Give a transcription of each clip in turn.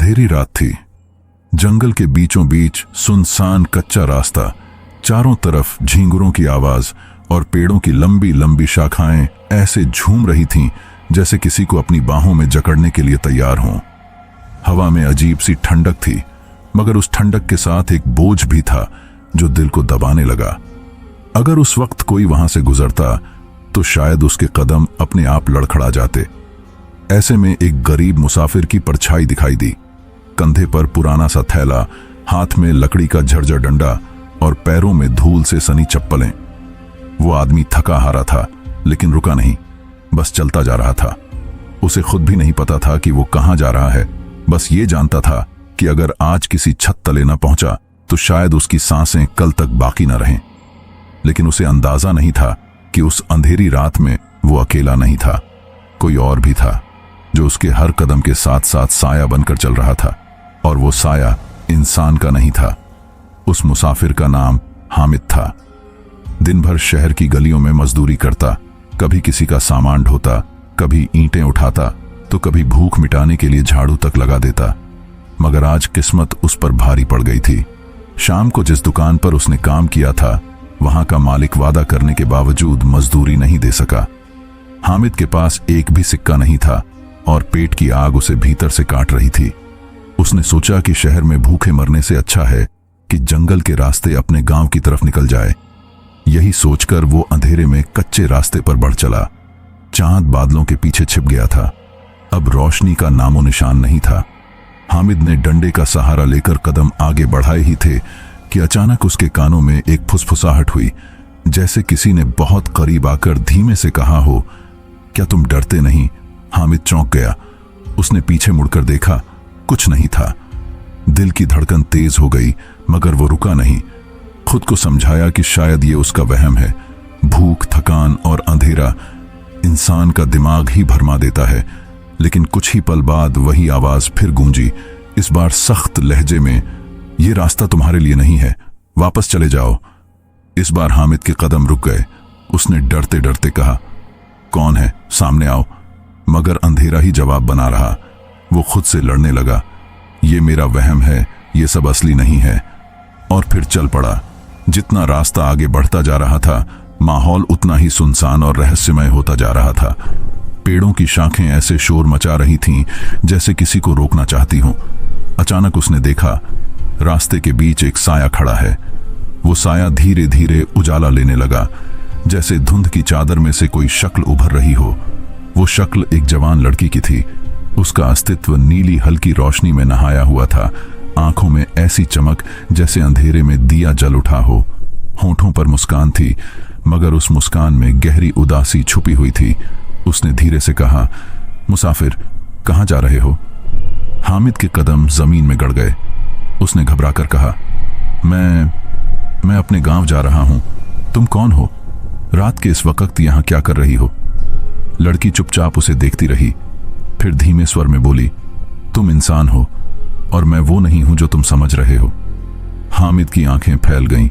अंधेरी रात थी। जंगल के बीचों बीच सुनसान कच्चा रास्ता, चारों तरफ झींगुरों की आवाज और पेड़ों की लंबी लंबी शाखाएं ऐसे झूम रही थीं जैसे किसी को अपनी बाहों में जकड़ने के लिए तैयार हों। हवा में अजीब सी ठंडक थी, मगर उस ठंडक के साथ एक बोझ भी था जो दिल को दबाने लगा। अगर उस वक्त कोई वहां से गुजरता तो शायद उसके कदम अपने आप लड़खड़ा जाते। ऐसे में एक गरीब मुसाफिर की परछाई दिखाई दी। कंधे पर पुराना सा थैला, हाथ में लकड़ी का झरझर डंडा और पैरों में धूल से सनी चप्पलें। वो आदमी थका हारा था, लेकिन रुका नहीं, बस चलता जा रहा था। उसे खुद भी नहीं पता था कि वो कहां जा रहा है। बस ये जानता था कि अगर आज किसी छत तले न पहुंचा तो शायद उसकी सांसें कल तक बाकी न रहें। लेकिन उसे अंदाजा नहीं था कि उस अंधेरी रात में वो अकेला नहीं था, कोई और भी था जो उसके हर कदम के साथ साथ साया बनकर चल रहा था। और वो साया इंसान का नहीं था। उस मुसाफिर का नाम हामिद था। दिन भर शहर की गलियों में मजदूरी करता, कभी किसी का सामान ढोता, कभी ईंटें उठाता, तो कभी भूख मिटाने के लिए झाड़ू तक लगा देता। मगर आज किस्मत उस पर भारी पड़ गई थी। शाम को जिस दुकान पर उसने काम किया था, वहां का मालिक वादा करने के बावजूद मजदूरी नहीं दे सका। हामिद के पास एक भी सिक्का नहीं था और पेट की आग उसे भीतर से काट रही थी। उसने सोचा कि शहर में भूखे मरने से अच्छा है कि जंगल के रास्ते अपने गांव की तरफ निकल जाए। यही सोचकर वो अंधेरे में कच्चे रास्ते पर बढ़ चला। चांद बादलों के पीछे छिप गया था। अब रोशनी का नामो निशान नहीं था। हामिद ने डंडे का सहारा लेकर कदम आगे बढ़ाए ही थे कि अचानक उसके कानों में एक फुसफुसाहट हुई, जैसे किसी ने बहुत करीब आकर धीमे से कहा हो, क्या तुम डरते नहीं? हामिद चौंक गया। उसने पीछे मुड़कर देखा, कुछ नहीं था। दिल की धड़कन तेज हो गई, मगर वो रुका नहीं। खुद को समझाया कि शायद ये उसका वहम है। भूख, थकान और अंधेरा इंसान का दिमाग ही भरमा देता है। लेकिन कुछ ही पल बाद वही आवाज फिर गूंजी, इस बार सख्त लहजे में, ये रास्ता तुम्हारे लिए नहीं है, वापस चले जाओ। इस बार हामिद के कदम रुक गए। उसने डरते डरते कहा, कौन है? सामने आओ। मगर अंधेरा ही जवाब बना रहा। वो खुद से लड़ने लगा, ये मेरा वहम है, ये सब असली नहीं है। और फिर चल पड़ा। जितना रास्ता आगे बढ़ता जा रहा था, माहौल उतना ही सुनसान और रहस्यमय होता जा रहा था। पेड़ों की शाखें ऐसे शोर मचा रही थीं जैसे किसी को रोकना चाहती हों। अचानक उसने देखा, रास्ते के बीच एक साया खड़ा है। वो साया धीरे धीरे उजाला लेने लगा, जैसे धुंध की चादर में से कोई शक्ल उभर रही हो। वो शक्ल एक जवान लड़की की थी। उसका अस्तित्व नीली हल्की रोशनी में नहाया हुआ था। आंखों में ऐसी चमक जैसे अंधेरे में दिया जल उठा हो। होठों पर मुस्कान थी, मगर उस मुस्कान में गहरी उदासी छुपी हुई थी। उसने धीरे से कहा, मुसाफिर, कहां जा रहे हो? हामिद के कदम जमीन में गड़ गए। उसने घबराकर कहा, मैं अपने गांव जा रहा हूं। तुम कौन हो? रात के इस वक्त यहां क्या कर रही हो? लड़की चुपचाप उसे देखती रही, फिर धीमे स्वर में बोली, तुम इंसान हो और मैं वो नहीं हूं जो तुम समझ रहे हो। हामिद की आंखें फैल गईं।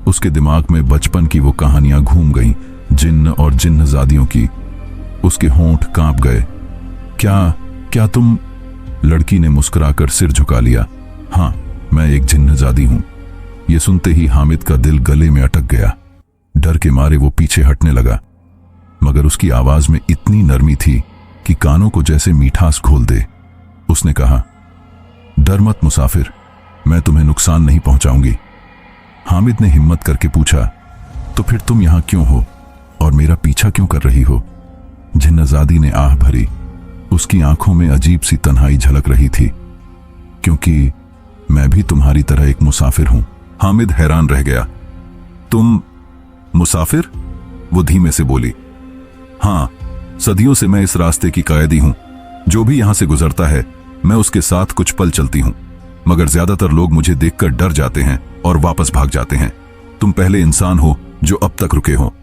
उसके दिमाग में बचपन की वो कहानियां घूम गईं, जिन्न और जिन्नजादियों की। उसके होंठ कांप गए। क्या तुम? लड़की ने मुस्कुराकर सिर झुका लिया। हां, मैं एक जिन्नजादी हूं। यह सुनते ही हामिद का दिल गले में अटक गया। डर के मारे वो पीछे हटने लगा, मगर उसकी आवाज में इतनी नरमी थी कि कानों को जैसे मिठास घोल दे। उसने कहा, डर मत मुसाफिर, मैं तुम्हें नुकसान नहीं पहुंचाऊंगी। हामिद ने हिम्मत करके पूछा, तो फिर तुम यहां क्यों हो और मेरा पीछा क्यों कर रही हो? जिन्नजादी ने आह भरी। उसकी आंखों में अजीब सी तन्हाई झलक रही थी। क्योंकि मैं भी तुम्हारी तरह एक मुसाफिर हूं। हामिद हैरान रह गया। तुम मुसाफिर? वो धीमे से बोली, हां, सदियों से मैं इस रास्ते की कायदी हूं। जो भी यहां से गुजरता है, मैं उसके साथ कुछ पल चलती हूं, मगर ज्यादातर लोग मुझे देखकर डर जाते हैं और वापस भाग जाते हैं। तुम पहले इंसान हो जो अब तक रुके हो।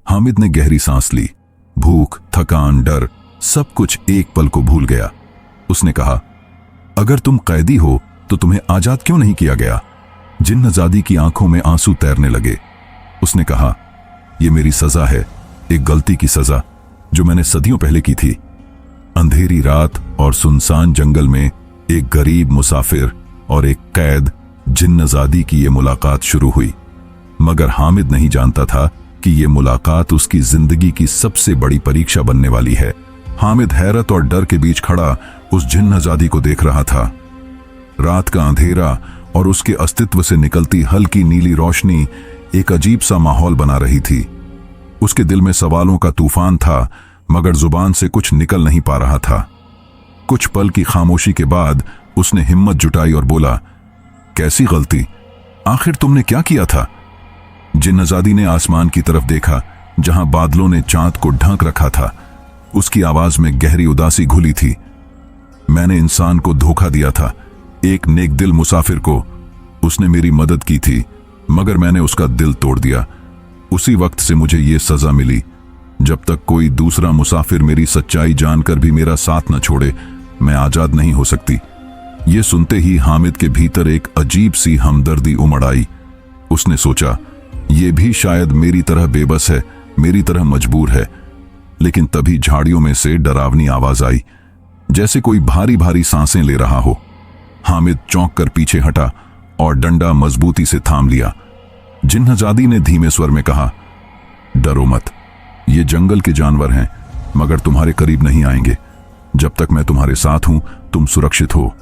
हामिद ने गहरी सांस ली। भूख, थकान, डर, सब कुछ एक पल को भूल गया। उसने कहा, अगर तुम कैदी हो तो तुम्हें आजाद क्यों नहीं किया गया? जिन्नजादी की आंखों में आंसू तैरने लगे। उसने कहा, यह मेरी सजा है, एक गलती की सजा जो मैंने सदियों पहले की थी। अंधेरी रात और सुनसान जंगल में एक गरीब मुसाफिर और एक कैद जिन्नजादी की ये मुलाकात शुरू हुई। मगर हामिद नहीं जानता था कि ये मुलाकात उसकी जिंदगी की सबसे बड़ी परीक्षा बनने वाली है। हामिद हैरत और डर के बीच खड़ा उस जिन्नजादी को देख रहा था। रात का अंधेरा और उसके अस्तित्व से निकलती हल्की नीली रोशनी एक अजीब सा माहौल बना रही थी। उसके दिल में सवालों का तूफान था, मगर जुबान से कुछ निकल नहीं पा रहा था। कुछ पल की खामोशी के बाद उसने हिम्मत जुटाई और बोला, कैसी गलती? आखिर तुमने क्या किया था? जिन्नजादी ने आसमान की तरफ देखा, जहां बादलों ने चांद को ढक रखा था। उसकी आवाज में गहरी उदासी घुली थी। मैंने इंसान को धोखा दिया था, एक नेकदिल मुसाफिर को। उसने मेरी मदद की थी, मगर मैंने उसका दिल तोड़ दिया। उसी वक्त से मुझे ये सजा मिली। जब तक कोई दूसरा मुसाफिर मेरी सच्चाई जानकर भी मेरा साथ न छोड़े, मैं आजाद नहीं हो सकती। ये सुनते ही हामिद के भीतर एक अजीब सी हमदर्दी उमड़ आई। उसने सोचा, ये भी शायद मेरी तरह बेबस है, मेरी तरह मजबूर है। लेकिन तभी झाड़ियों में से डरावनी आवाज आई, जैसे कोई भारी भारी सांसें ले रहा हो। हामिद चौंक कर पीछे हटा और डंडा मजबूती से थाम लिया। जिन्नजादी ने धीमे स्वर में कहा, डरो मत, ये जंगल के जानवर हैं, मगर तुम्हारे करीब नहीं आएंगे। जब तक मैं तुम्हारे साथ हूं, तुम सुरक्षित हो।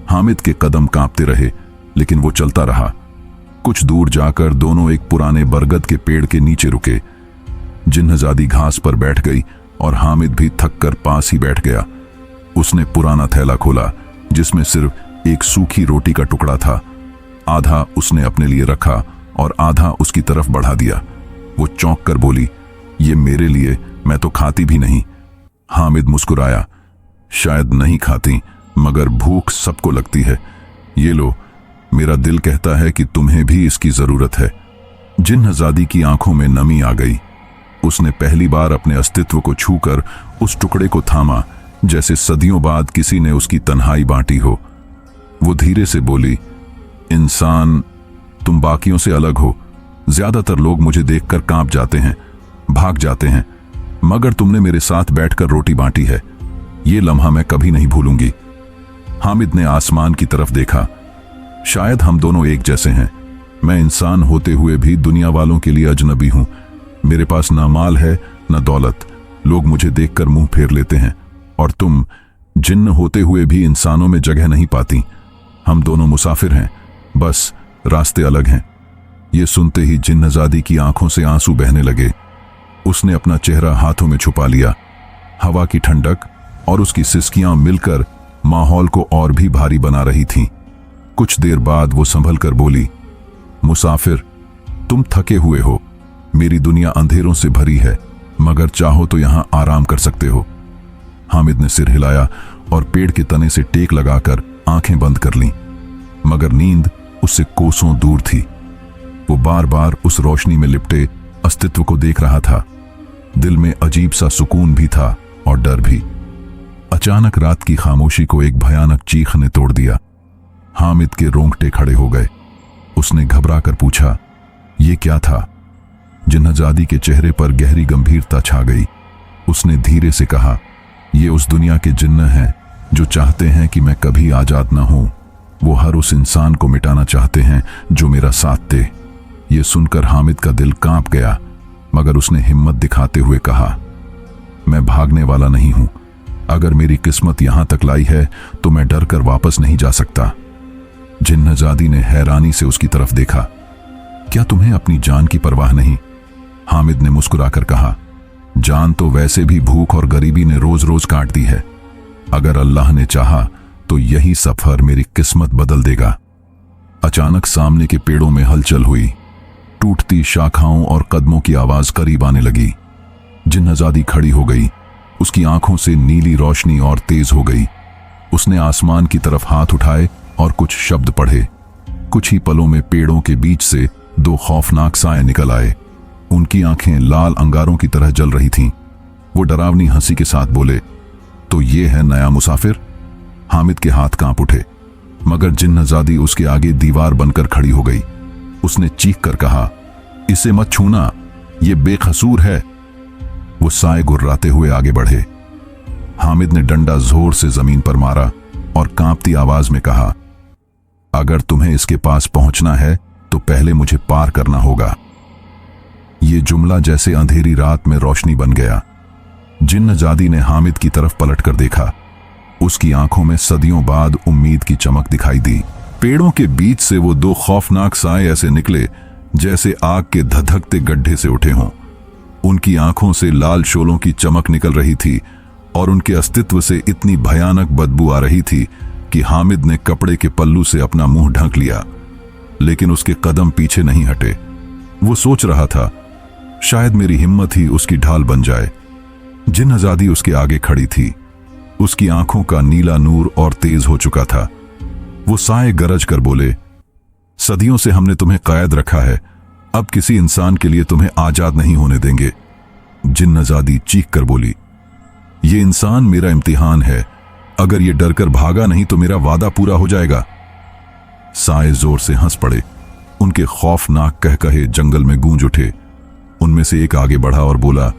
हामिद के कदम कांपते रहे, लेकिन वो चलता रहा। कुछ दूर जाकर दोनों एक पुराने बरगद के पेड़ के नीचे रुके। जिन्नजादी घास पर बैठ गई और हामिद भी थक कर पास ही बैठ गया। उसने पुराना थैला खोला, जिसमें सिर्फ एक सूखी रोटी का टुकड़ा था। आधा उसने अपने लिए रखा और आधा उसकी तरफ बढ़ा दिया। वो चौंक कर बोली, ये मेरे लिए, मैं तो खाती भी नहीं। हामिद मुस्कुराया, शायद नहीं खाती, मगर भूख सबको लगती है। ये लो, मेरा दिल कहता है कि तुम्हें भी इसकी जरूरत है। जिन्नजादी की आंखों में नमी आ गई। उसने पहली बार अपने अस्तित्व को छूकर उस टुकड़े को थामा, जैसे सदियों बाद किसी ने उसकी तन्हाई बांटी हो। वो धीरे से बोली, इंसान, तुम बाकियों से अलग हो। ज्यादातर लोग मुझे देखकर कांप जाते हैं, भाग जाते हैं, मगर तुमने मेरे साथ बैठकर रोटी बांटी है। ये लम्हा मैं कभी नहीं भूलूंगी। हामिद ने आसमान की तरफ देखा। शायद हम दोनों एक जैसे हैं। मैं इंसान होते हुए भी दुनिया वालों के लिए अजनबी हूं। मेरे पास ना माल है, ना दौलत। लोग मुझे देखकर मुंह फेर लेते हैं। और तुम, जिन्न होते हुए भी इंसानों में जगह नहीं पाती। हम दोनों मुसाफिर हैं, बस रास्ते अलग हैं। ये सुनते ही जिन्नजादी की आंखों से आंसू बहने लगे। उसने अपना चेहरा हाथों में छुपा लिया। हवा की ठंडक और उसकी सिसकियां मिलकर माहौल को और भी भारी बना रही थीं। कुछ देर बाद वो संभल कर बोली, मुसाफिर, तुम थके हुए हो। मेरी दुनिया अंधेरों से भरी है, मगर चाहो तो यहां आराम कर सकते हो। हामिद ने सिर हिलाया और पेड़ के तने से टेक लगाकर आंखें बंद कर लीं, मगर नींद उससे कोसों दूर थी। वो बार बार उस रोशनी में लिपटे अस्तित्व को देख रहा था। दिल में अजीब सा सुकून भी था और डर भी। अचानक रात की खामोशी को एक भयानक चीख ने तोड़ दिया। हामिद के रोंगटे खड़े हो गए। उसने घबरा कर पूछा, ये क्या था? जिन्नजादी के चेहरे पर गहरी गंभीरता छा गई। उसने धीरे से कहा, ये उस दुनिया के जिन्न हैं जो चाहते हैं कि मैं कभी आजाद ना हूं। वो हर उस इंसान को मिटाना चाहते हैं जो मेरा साथ दे। ये सुनकर हामिद का दिल कांप गया, मगर उसने हिम्मत दिखाते हुए कहा, मैं भागने वाला नहीं हूं। अगर मेरी किस्मत यहां तक लाई है तो मैं डर कर वापस नहीं जा सकता। जिन्नजादी ने हैरानी से उसकी तरफ देखा। क्या तुम्हें अपनी जान की परवाह नहीं? हामिद ने मुस्कुराकर कहा, जान तो वैसे भी भूख और गरीबी ने रोज रोज काट दी है। अगर अल्लाह ने चाहा तो यही सफर मेरी किस्मत बदल देगा। अचानक सामने के पेड़ों में हलचल हुई। टूटती शाखाओं और कदमों की आवाज करीब आने लगी। जिन्नजादी खड़ी हो गई। उसकी आंखों से नीली रोशनी और तेज हो गई। उसने आसमान की तरफ हाथ उठाए और कुछ शब्द पढ़े। कुछ ही पलों में पेड़ों के बीच से दो खौफनाक साए निकल आए। उनकी आंखें लाल अंगारों की तरह जल रही थीं। वो डरावनी हंसी के साथ बोले, तो ये है नया मुसाफिर? हामिद के हाथ कांप उठे, मगर जिन्नजादी उसके आगे दीवार बनकर खड़ी हो गई। उसने चीख कर कहा, इसे मत छूना, ये बेकसूर है। वो साए गुर्राते हुए आगे बढ़े। हामिद ने डंडा जोर से जमीन पर मारा। और कांपती आवाज में कहा, अगर तुम्हें इसके पास पहुंचना है तो पहले मुझे पार करना होगा। ये जुमला जैसे अंधेरी रात में रोशनी बन गया। जिन्नजादी ने हामिद की तरफ पलटकर देखा। उसकी आंखों में सदियों बाद उम्मीद की चमक दिखाई दी। पेड़ों के बीच से वो दो खौफनाक साए ऐसे निकले जैसे आग के धधकते गड्ढे से उठे हों। उनकी आंखों से लाल शोलों की चमक निकल रही थी और उनके अस्तित्व से इतनी भयानक बदबू आ रही थी कि हामिद ने कपड़े के पल्लू से अपना मुंह ढक लिया, लेकिन उसके कदम पीछे नहीं हटे। वो सोच रहा था, शायद मेरी हिम्मत ही उसकी ढाल बन जाए। जिन्नजादी उसके आगे खड़ी थी। उसकी आंखों का नीला नूर और तेज हो चुका था। वो साए गरज कर बोले, सदियों से हमने तुम्हें कैद रखा है, अब किसी इंसान के लिए तुम्हें आजाद नहीं होने देंगे। जिन्नजादी चीख कर बोली, ये इंसान मेरा इम्तिहान है, अगर ये डरकर भागा नहीं तो मेरा वादा पूरा हो जाएगा। साए जोर से हंस पड़े। उनके खौफनाक कहकहे जंगल में गूंज उठे। उनमें से एक आगे बढ़ा और बोला,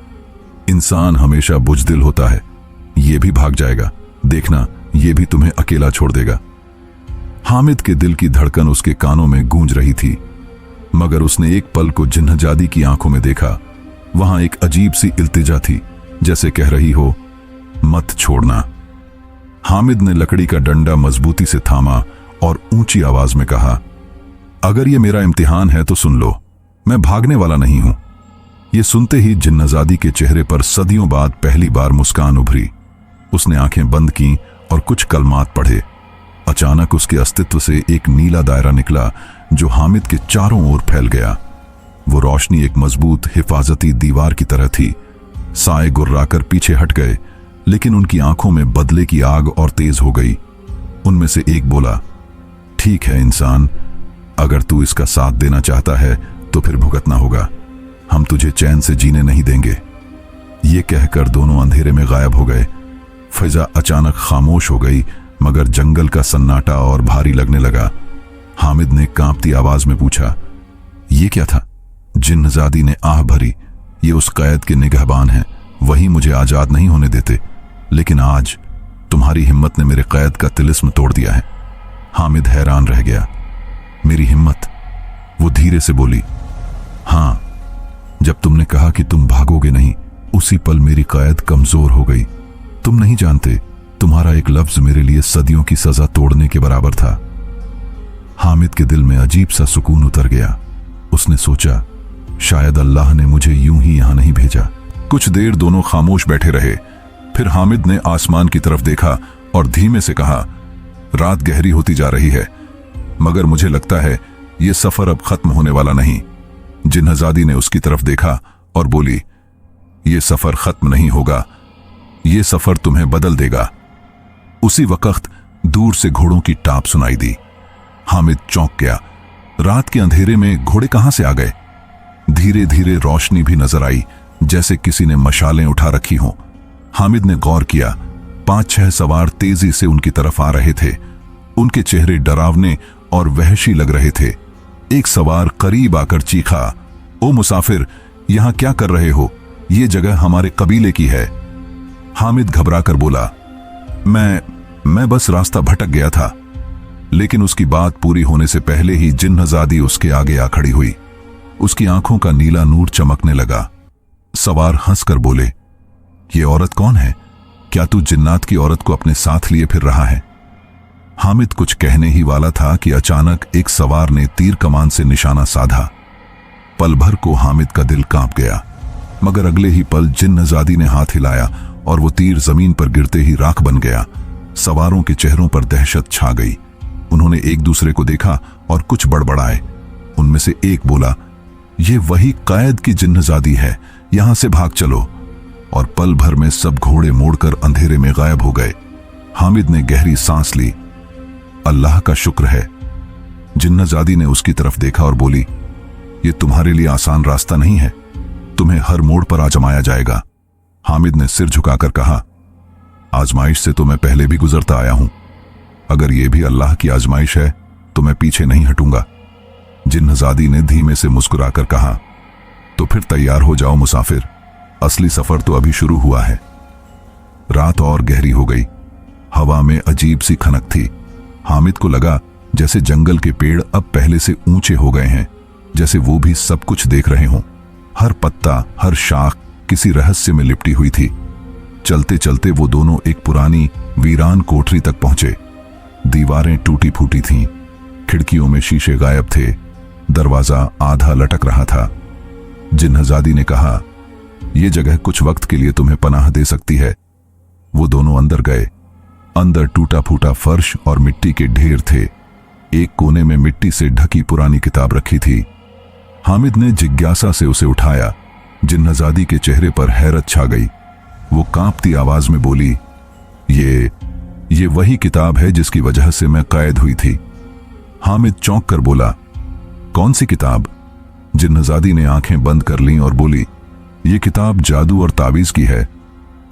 इंसान हमेशा बुजदिल होता है, ये भी भाग जाएगा, देखना ये भी तुम्हें अकेला छोड़ देगा। हामिद के दिल की धड़कन उसके कानों में गूंज रही थी, मगर उसने एक पल को जिन्नजादी की आंखों में देखा। वहां एक अजीब सी इल्तिजा थी, जैसे कह रही हो, मत छोड़ना। हामिद ने लकड़ी का डंडा मजबूती से थामा और ऊंची आवाज में कहा, अगर ये मेरा इम्तिहान है तो सुन लो, मैं भागने वाला नहीं हूं। ये सुनते ही जिन्नजादी के चेहरे पर सदियों बाद पहली बार मुस्कान उभरी। उसने आंखें बंद की और कुछ कलमात पढ़े। अचानक उसके अस्तित्व से एक नीला दायरा निकला जो हामिद के चारों ओर फैल गया। वो रोशनी एक मजबूत हिफाजती दीवार की तरह थी। साए गुर्राकर पीछे हट गए, लेकिन उनकी आंखों में बदले की आग और तेज हो गई। उनमें से एक बोला, ठीक है इंसान, अगर तू इसका साथ देना चाहता है तो फिर भुगतना होगा, हम तुझे चैन से जीने नहीं देंगे। ये कहकर दोनों अंधेरे में गायब हो गए। फिजा अचानक खामोश हो गई, मगर जंगल का सन्नाटा और भारी लगने लगा। हामिद ने कांपती आवाज में पूछा, ये क्या था? जिन्नजादी ने आह भरी, ये उस कैद के निगहबान हैं, वही मुझे आजाद नहीं होने देते, लेकिन आज तुम्हारी हिम्मत ने मेरे कैद का तिलिस्म तोड़ दिया है। हामिद हैरान रह गया। मेरी हिम्मत? वो धीरे से बोली, हां, जब तुमने कहा कि तुम भागोगे नहीं, उसी पल मेरी कैद कमजोर हो गई। तुम नहीं जानते, तुम्हारा एक लफ्ज मेरे लिए सदियों की सजा तोड़ने के बराबर था। हामिद के दिल में अजीब सा सुकून उतर गया। उसने सोचा, शायद अल्लाह ने मुझे यूं ही यहां नहीं भेजा। कुछ देर दोनों खामोश बैठे रहे। फिर हामिद ने आसमान की तरफ देखा और धीमे से कहा, रात गहरी होती जा रही है, मगर मुझे लगता है यह सफर अब खत्म होने वाला नहीं। जिन्नजादी ने उसकी तरफ देखा और बोली, यह सफर खत्म नहीं होगा, यह सफर तुम्हें बदल देगा। उसी वक्त दूर से घोड़ों की टाप सुनाई दी। हामिद चौंक गया। रात के अंधेरे में घोड़े कहां से आ गए? धीरे धीरे रोशनी भी नजर आई, जैसे किसी ने मशालें उठा रखी हों। हामिद ने गौर किया, 5-6 सवार तेजी से उनकी तरफ आ रहे थे। उनके चेहरे डरावने और वहशी लग रहे थे। एक सवार करीब आकर चीखा, ओ मुसाफिर, यहां क्या कर रहे हो? ये जगह हमारे कबीले की है। हामिद घबराकर बोला, मैं बस रास्ता भटक गया था। लेकिन उसकी बात पूरी होने से पहले ही जिन्नजादी उसके आगे आ खड़ी हुई। उसकी आंखों का नीला नूर चमकने लगा। सवार हंसकर बोले, ये औरत कौन है? क्या तू जिन्नात की औरत को अपने साथ लिए फिर रहा है? हामिद कुछ कहने ही वाला था कि अचानक एक सवार ने तीर कमान से निशाना साधा। पल भर को हामिद का दिल कांप गया, मगर अगले ही पल जिन्नजादी ने हाथ हिलाया और वो तीर जमीन पर गिरते ही राख बन गया। सवारों के चेहरों पर दहशत छा गई। उन्होंने एक दूसरे को देखा और कुछ बड़बड़ाए। उनमें से एक बोला, ये वही कैद की जिन्नजादी है, यहां से भाग चलो। और पल भर में सब घोड़े मोड़कर अंधेरे में गायब हो गए। हामिद ने गहरी सांस ली। अल्लाह का शुक्र है। जिन्नजादी ने उसकी तरफ देखा और बोली, ये तुम्हारे लिए आसान रास्ता नहीं है, तुम्हें हर मोड़ पर आजमाया जाएगा। हामिद ने सिर झुकाकर कहा, आजमाइश से तो मैं पहले भी गुजरता आया हूं, अगर यह भी अल्लाह की आजमाइश है तो मैं पीछे नहीं हटूंगा। जिन्नजादी ने धीमे से मुस्कुराकर कहा, तो फिर तैयार हो जाओ मुसाफिर, असली सफर तो अभी शुरू हुआ है। रात और गहरी हो गई। हवा में अजीब सी खनक थी। हामिद को लगा जैसे जंगल के पेड़ अब पहले से ऊंचे हो गए हैं, जैसे वो भी सब कुछ देख रहे हों। हर पत्ता, हर शाख किसी रहस्य में लिपटी हुई थी। चलते चलते वो दोनों एक पुरानी वीरान कोठरी तक पहुंचे। दीवारें टूटी फूटी थीं, खिड़कियों में शीशे गायब थे, दरवाजा आधा लटक रहा था। जिन्हज़ादी ने कहा, यह जगह कुछ वक्त के लिए तुम्हें पनाह दे सकती है। वो दोनों अंदर गए। अंदर टूटा फूटा फर्श और मिट्टी के ढेर थे। एक कोने में मिट्टी से ढकी पुरानी किताब रखी थी। हामिद ने जिज्ञासा से उसे उठाया। जिन्हज़ादी के चेहरे पर हैरत छा गई। वो कांपती आवाज में बोली, ये वही किताब है जिसकी वजह से मैं कैद हुई थी। हामिद चौंक कर बोला, कौन सी किताब? जिन्हज़ादी ने आंखें बंद कर लीं और बोली, ये किताब जादू और तावीज की है।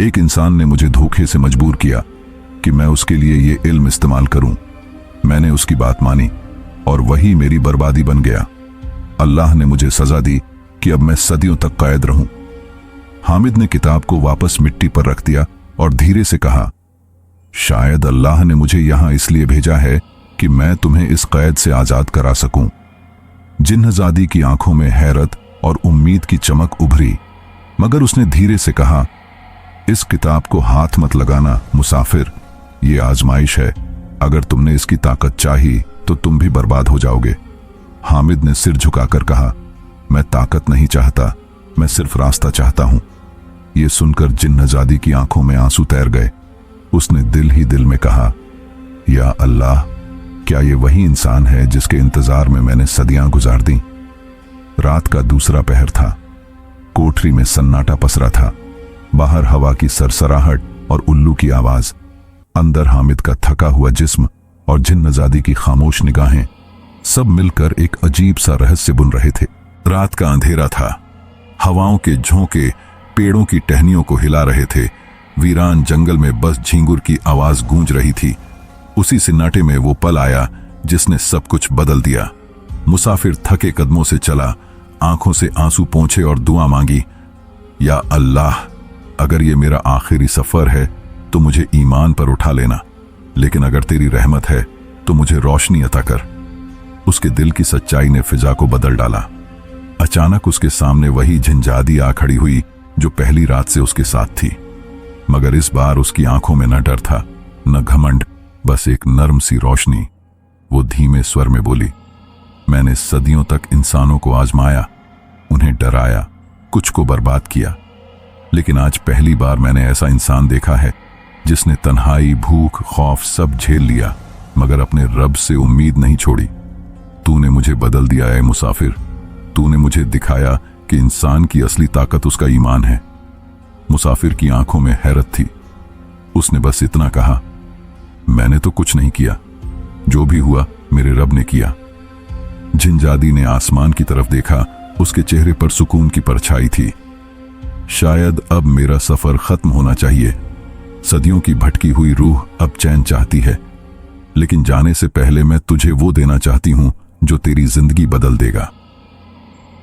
एक इंसान ने मुझे धोखे से मजबूर किया कि मैं उसके लिए ये इल्म इस्तेमाल करूं। मैंने उसकी बात मानी और वही मेरी बर्बादी बन गया। अल्लाह ने मुझे सजा दी कि अब मैं सदियों तक कैद रहूं। हामिद ने किताब को वापस मिट्टी पर रख दिया और धीरे से कहा, शायद अल्लाह ने मुझे यहां इसलिए भेजा है कि मैं तुम्हें इस कैद से आजाद करा सकूं। जिन्हज़ादी की आंखों में हैरत और उम्मीद की चमक उभरी, मगर उसने धीरे से कहा, इस किताब को हाथ मत लगाना मुसाफिर, ये आजमाइश है। अगर तुमने इसकी ताकत चाही तो तुम भी बर्बाद हो जाओगे। हामिद ने सिर झुकाकर कहा, मैं ताकत नहीं चाहता, मैं सिर्फ रास्ता चाहता हूं। यह सुनकर जिन्हज़ादी की आंखों में आंसू तैर गए। उसने दिल ही दिल में कहा, या अल्लाह, क्या ये वही इंसान है जिसके इंतजार में मैंने सदियां गुजार दी। रात का दूसरा पहर था। कोठरी में सन्नाटा पसरा था। बाहर हवा की सरसराहट और उल्लू की आवाज, अंदर हामिद का थका हुआ जिस्म और जिन्हज़ादी की खामोश निगाहें, सब मिलकर एक अजीब सा रहस्य बुन रहे थे। रात का अंधेरा था। हवाओं के झोंके पेड़ों की टहनियों को हिला रहे थे। वीरान जंगल में बस झींगुर की आवाज गूंज रही थी। उसी सन्नाटे में वो पल आया जिसने सब कुछ बदल दिया। मुसाफिर थके कदमों से चला, आंखों से आंसू पोंछे और दुआ मांगी, या अल्लाह, अगर ये मेरा आखिरी सफर है तो मुझे ईमान पर उठा लेना, लेकिन अगर तेरी रहमत है तो मुझे रोशनी अता कर। उसके दिल की सच्चाई ने फिजा को बदल डाला। अचानक उसके सामने वही जिन्हज़ादी आ खड़ी हुई जो पहली रात से उसके साथ थी, मगर इस बार उसकी आंखों में न डर था न घमंड, बस एक नर्म सी रोशनी। वो धीमे स्वर में बोली, मैंने सदियों तक इंसानों को आजमाया, उन्हें डराया, कुछ को बर्बाद किया, लेकिन आज पहली बार मैंने ऐसा इंसान देखा है जिसने तन्हाई, भूख, खौफ सब झेल लिया, मगर अपने रब से उम्मीद नहीं छोड़ी। तूने मुझे बदल दिया है मुसाफिर। तूने मुझे दिखाया कि इंसान की असली ताकत उसका ईमान है। मुसाफिर की आंखों में हैरत थी। उसने बस इतना कहा, मैंने तो कुछ नहीं किया, जो भी हुआ मेरे रब ने किया। जिन्हज़ादी ने आसमान की तरफ देखा। उसके चेहरे पर सुकून की परछाई थी। शायद अब मेरा सफर खत्म होना चाहिए। सदियों की भटकी हुई रूह अब चैन चाहती है, लेकिन जाने से पहले मैं तुझे वो देना चाहती हूं जो तेरी जिंदगी बदल देगा।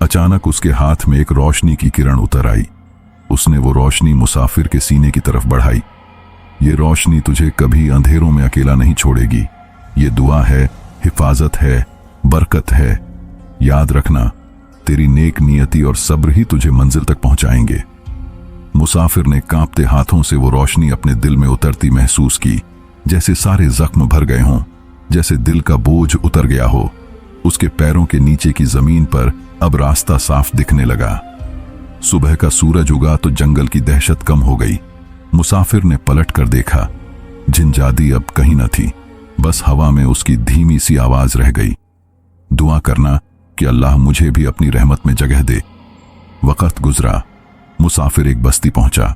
अचानक उसके हाथ में एक रोशनी की किरण उतर आई। उसने वो रोशनी मुसाफिर के सीने की तरफ बढ़ाई। ये रोशनी तुझे कभी अंधेरों में अकेला नहीं छोड़ेगी। ये दुआ है, हिफाजत है, बरकत है। याद रखना, तेरी नेक नियति और सब्र ही तुझे मंजिल तक पहुंचाएंगे। मुसाफिर ने कांपते हाथों से वो रोशनी अपने दिल में उतरती महसूस की, जैसे सारे जख्म भर गए हों, जैसे दिल का बोझ उतर गया हो। उसके पैरों के नीचे की जमीन पर अब रास्ता साफ दिखने लगा। सुबह का सूरज उगा तो जंगल की दहशत कम हो गई। मुसाफिर ने पलट कर देखा, जिन्हज़ादी अब कहीं न थी, बस हवा में उसकी धीमी सी आवाज रह गई, दुआ करना कि अल्लाह मुझे भी अपनी रहमत में जगह दे। वक्त गुजरा। मुसाफिर एक बस्ती पहुंचा।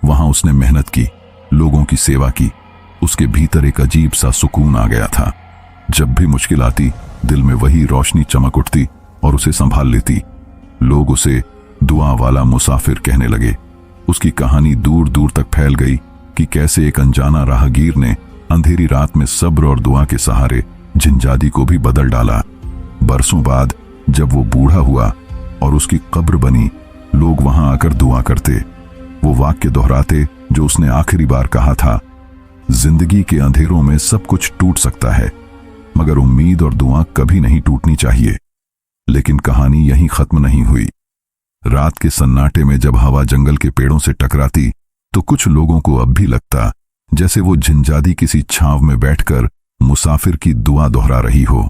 वहां उसने मेहनत की, लोगों की सेवा की। उसके भीतर एक अजीब सा सुकून आ गया था। जब भी मुश्किल आती, दिल में वही रोशनी चमक उठती और उसे संभाल लेती। लोग उसे दुआ वाला मुसाफिर कहने लगे। उसकी कहानी दूर दूर तक फैल गई कि कैसे एक अनजाना राहगीर ने अंधेरी रात में सब्र और दुआ के सहारे जिन्हज़ादी को भी बदल डाला। बरसों बाद जब वो बूढ़ा हुआ और उसकी कब्र बनी, लोग वहां आकर दुआ करते, वो वाक्य दोहराते जो उसने आखिरी बार कहा था, जिंदगी के अंधेरों में सब कुछ टूट सकता है, मगर उम्मीद और दुआ कभी नहीं टूटनी चाहिए। लेकिन कहानी यहीं खत्म नहीं हुई। रात के सन्नाटे में जब हवा जंगल के पेड़ों से टकराती तो कुछ लोगों को अब भी लगता जैसे वो झंझादी किसी छांव में बैठकर मुसाफिर की दुआ दोहरा रही हो।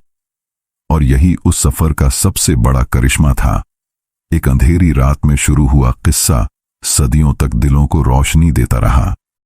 और यही उस सफर का सबसे बड़ा करिश्मा था। एक अंधेरी रात में शुरू हुआ किस्सा सदियों तक दिलों को रोशनी देता रहा।